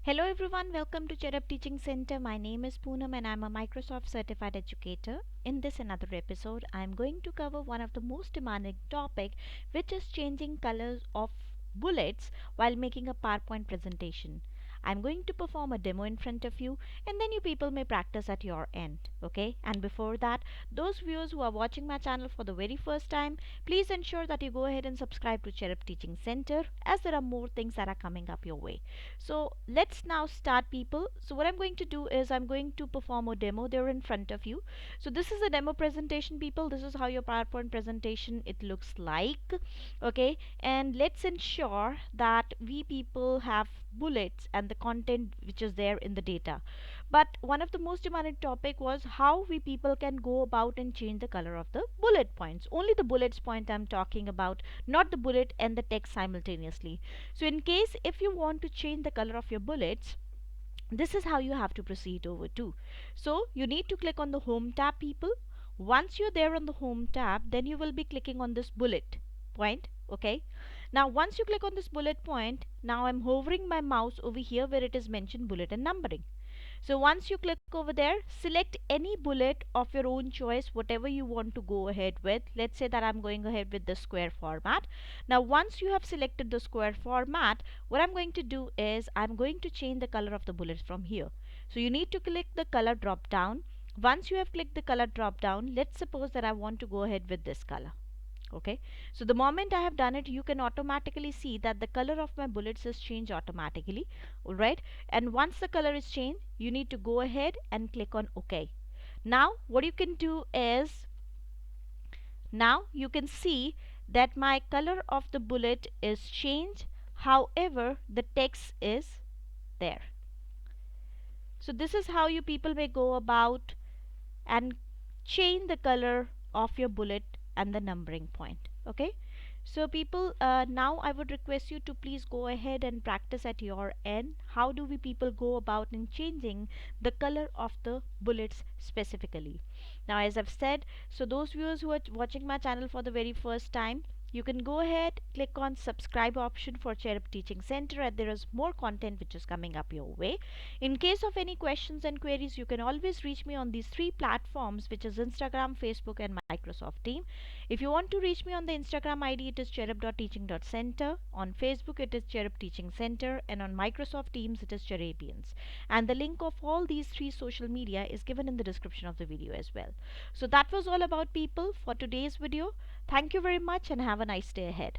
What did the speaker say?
Hello everyone, welcome to Cherub Teaching Center. My name is Poonam and I'm a Microsoft certified educator. In this another episode, I'm going to cover one of the most demanding topic, which is changing colors of bullets while making a PowerPoint presentation. I'm going to perform a demo in front of you and then you people may practice at your end, okay? And before that, those viewers who are watching my channel for the very first time, please ensure that you go ahead and subscribe to Cherub Teaching Center as there are more things that are coming up your way. So let's now start, people. So what I'm going to do is I'm going to perform a demo there in front of you. So this is a demo presentation, people. This is how your PowerPoint presentation it looks like, okay? And let's ensure that we people have bullets and the content which is there in the data. But one of the most demanding topic was how we people can go about and change the color of the bullet points. Only the bullets point I'm talking about, not the bullet and the text simultaneously. So in case if you want to change the color of your bullets, this is how you have to proceed over to. So you need to click on the home tab, people. Once you're there on the home tab, then you will be clicking on this bullet point, okay? Now once you click on this bullet point, now I'm hovering my mouse over here where it is mentioned bullet and numbering. So once you click over there, select any bullet of your own choice, whatever you want to go ahead with. Let's say that I'm going ahead with the square format. Now once you have selected the square format, what I'm going to do is I'm going to change the color of the bullets from here. So you need to click the color drop down. Once you have clicked the color drop down, let's suppose that I want to go ahead with this color. Okay, so the moment I have done it, you can automatically see that the color of my bullets is changed automatically. Alright, and once the color is changed, you need to go ahead and click on OK. Now what you can do is, now you can see that my color of the bullet is changed, however the text is there. So this is how you people may go about and change the color of your bullet and the numbering point. Okay, so people, now I would request you to please go ahead and practice at your end. How do we people go about in changing the color of the bullets specifically? Now as I've said, so those viewers who are watching my channel for the very first time, you can go ahead, click on subscribe option for Cherub Teaching Center, and there is more content which is coming up your way. In case of any questions and queries, you can always reach me on these three platforms, which is Instagram, Facebook, and Microsoft Team. If you want to reach me on the Instagram ID, it is cherub.teaching.center. On Facebook, it is Cherub Teaching Center, and on Microsoft Teams, it is Cherubians. And the link of all these three social media is given in the description of the video as well. So that was all about, people, for today's video. Thank you very much and have a nice day ahead.